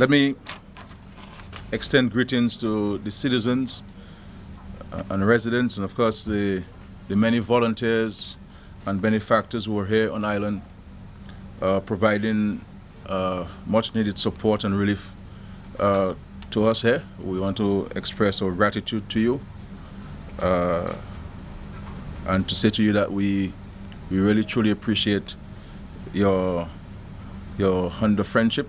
Let me extend greetings to the citizens and residents, and of course the many volunteers and benefactors who are here on island, providing much needed support and relief to us here. We want to express our gratitude to you and to say to you that we really truly appreciate your humble friendship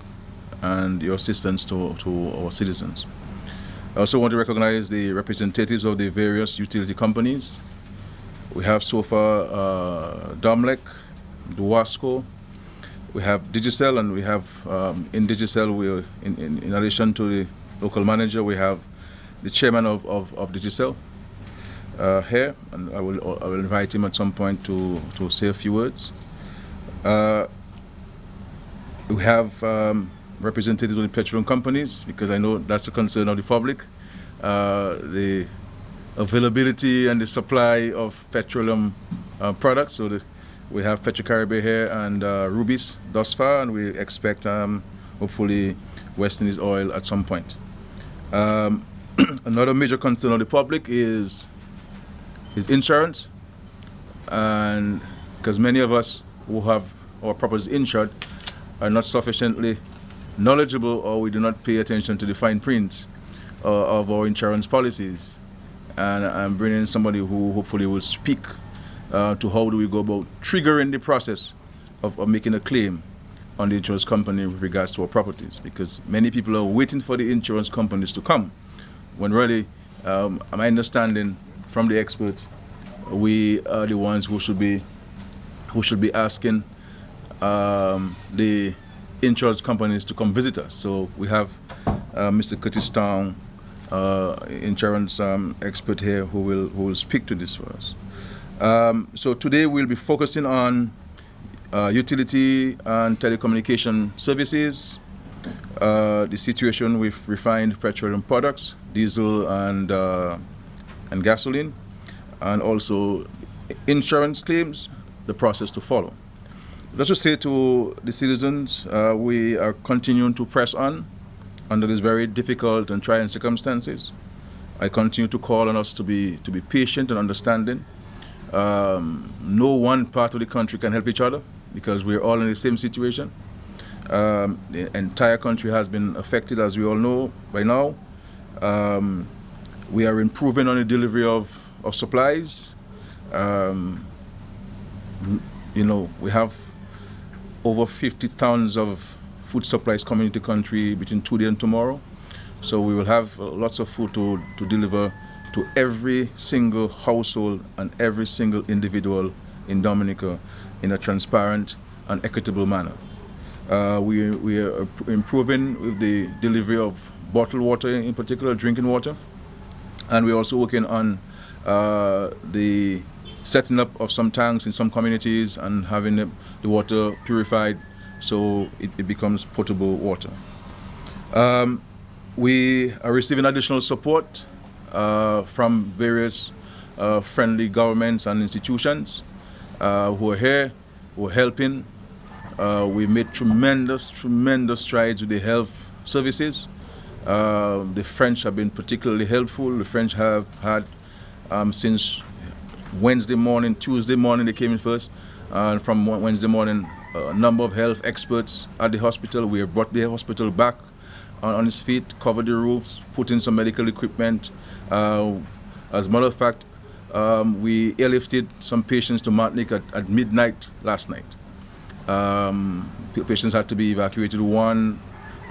and your assistance to our citizens. I also want to recognize the representatives of the various utility companies. We have so far Domlec, Duasco, we have Digicel, and we have in Digicel, in addition to the local manager, we have the chairman of Digicel here, and I will invite him at some point to say a few words. We have representatives of the petroleum companies, because I know that's a concern of the public, the availability and the supply of petroleum products. So we have Petrocaribe here and Rubis thus far, and we expect hopefully West Indies oil at some point. Another major concern of the public is insurance, and because many of us who have our properties insured are not sufficiently knowledgeable, or we do not pay attention to the fine print of our insurance policies. And I'm bringing somebody who hopefully will speak to how do we go about triggering the process of making a claim on the insurance company with regards to our properties, because many people are waiting for the insurance companies to come, when really, my understanding from the experts, we are the ones who should be asking the insurance companies to come visit us. So we have Mr. Curtis Town, insurance expert here, who will speak to this for us. So today we'll be focusing on utility and telecommunication services, the situation with refined petroleum products, diesel and gasoline, and also insurance claims, the process to follow. Let's just say to the citizens, we are continuing to press on under these very difficult and trying circumstances. I continue to call on us to be patient and understanding. No one part of the country can help each other, because we're all in the same situation. The entire country has been affected, as we all know by now. We are improving on the delivery of supplies. We have over 50 tons of food supplies coming into the country between today and tomorrow. So we will have lots of food to deliver to every single household and every single individual in Dominica in a transparent and equitable manner. We are improving with the delivery of bottled water, in particular drinking water, and we're also working on the setting up of some tanks in some communities and having the water purified so it becomes potable water. We are receiving additional support from various friendly governments and institutions who are here, who are helping. We've made tremendous strides with the health services. The French have been particularly helpful. The French have had since Wednesday morning, Tuesday morning they came in first, and from Wednesday morning a number of health experts at the hospital. We have brought the hospital back on its feet, covered the roofs, put in some medical equipment. As a matter of fact, we airlifted some patients to Martinique at midnight last night. Patients had to be evacuated. One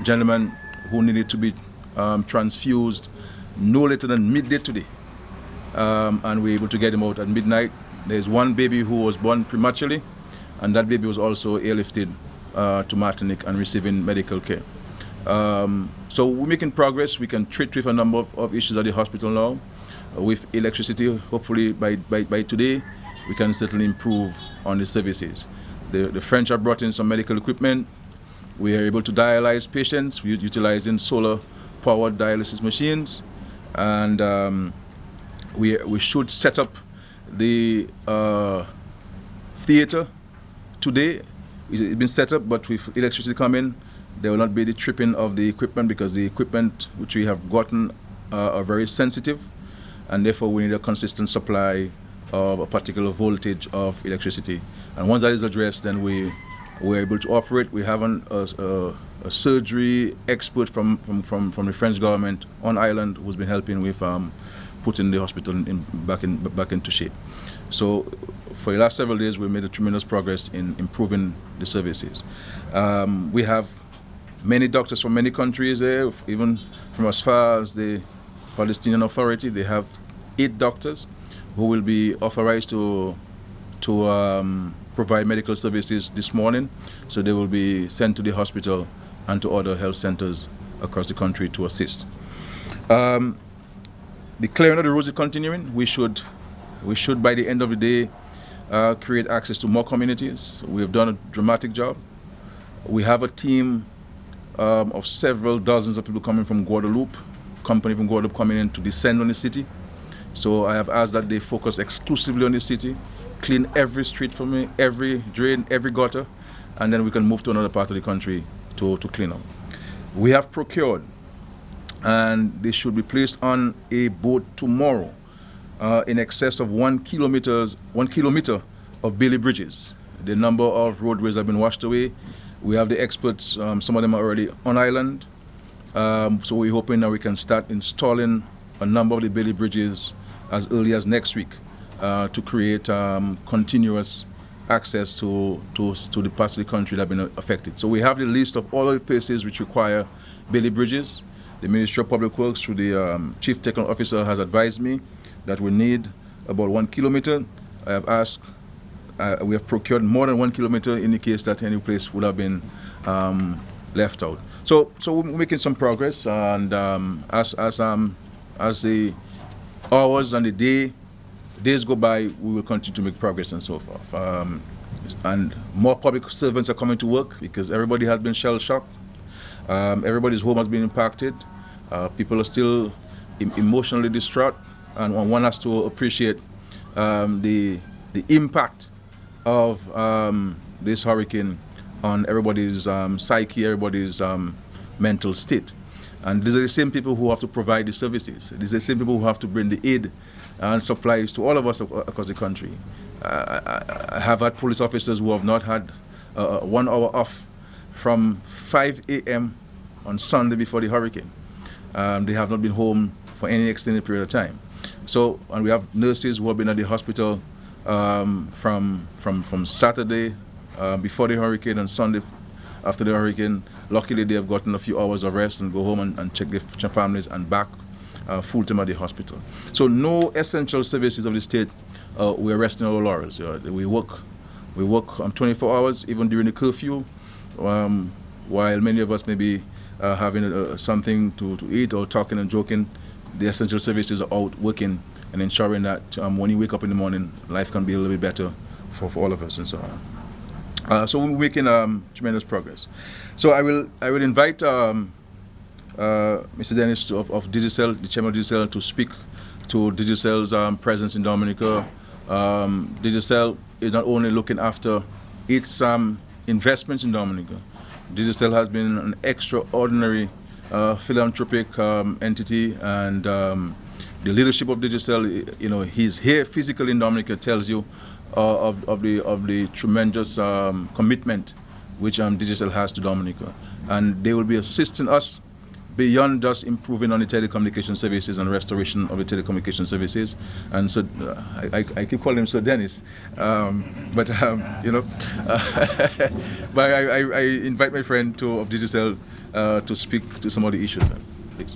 gentleman who needed to be transfused no later than midday today, and we were able to get him out at midnight. There's one baby who was born prematurely, and that baby was also airlifted to Martinique and receiving medical care. So we're making progress. We can treat with a number of issues at the hospital now. With electricity, hopefully by today, we can certainly improve on the services. The French have brought in some medical equipment. We are able to dialyze patients. We're utilizing solar-powered dialysis machines, and we should set up the theater today. It's been set up, but with electricity coming, There will not be the tripping of the equipment, because the equipment which we have gotten are very sensitive, and therefore we need a consistent supply of a particular voltage of electricity. And once that is addressed, then we're able to operate. We have a surgery expert from the French government on island who's been helping with putting the hospital back into shape. So for the last several days, we made a tremendous progress in improving the services. We have many doctors from many countries there, even from as far as the Palestinian Authority. They have 8 doctors who will be authorized to provide medical services this morning. So they will be sent to the hospital and to other health centers across the country to assist. The clearing of the roads is continuing. We should by the end of the day create access to more communities. We have done a dramatic job. We have a team of several dozens of people coming from Guadeloupe, company from Guadeloupe coming in to descend on the city. So I have asked that they focus exclusively on the city, clean every street for me, every drain, every gutter, and then we can move to another part of the country to clean up. We have procured, and they should be placed on a boat tomorrow, in excess of 1 kilometer of Bailey bridges. The number of roadways have been washed away. We have the experts, some of them are already on island. So we're hoping that we can start installing a number of the Bailey bridges as early as next week to create continuous access to the parts of the country that have been affected. So we have the list of all of the places which require Bailey bridges. The Ministry of Public Works, through the Chief Technical Officer, has advised me that we need about 1 kilometer. I have asked, we have procured more than 1 kilometer in the case that any place would have been left out. So we're making some progress, and as the hours and the days go by, we will continue to make progress and so forth. And more public servants are coming to work because everybody has been shell-shocked. Everybody's home has been impacted. People are still emotionally distraught, and one has to appreciate the impact of this hurricane on everybody's psyche, everybody's mental state. And these are the same people who have to provide the services. These are the same people who have to bring the aid and supplies to all of us across the country. I have had police officers who have not had 1 hour off from 5 a.m. on Sunday before the hurricane. They have not been home for any extended period of time. So, and we have nurses who have been at the hospital from Saturday before the hurricane and Sunday after the hurricane. Luckily, they have gotten a few hours of rest and go home and check their families and back full time at the hospital. So no essential services of the state, we are resting our laurels. We work 24 hours, even during the curfew, while many of us may be having something to eat or talking and joking. The essential services are out working and ensuring that when you wake up in the morning, life can be a little bit better for all of us and so on. So we're making tremendous progress. So I will invite Mr. Dennis of Digicel, the chairman of Digicel, to speak to Digicel's presence in Dominica. Digicel is not only looking after its investments in Dominica. Digicel has been an extraordinary philanthropic entity, and the leadership of Digicel, he's here physically in Dominica, tells you of the tremendous commitment which Digicel has to Dominica, and they will be assisting us beyond just improving on the telecommunication services and restoration of the telecommunication services. And so I keep calling him Sir Dennis, but I invite my friend of Digicel to speak to some of the issues. Please.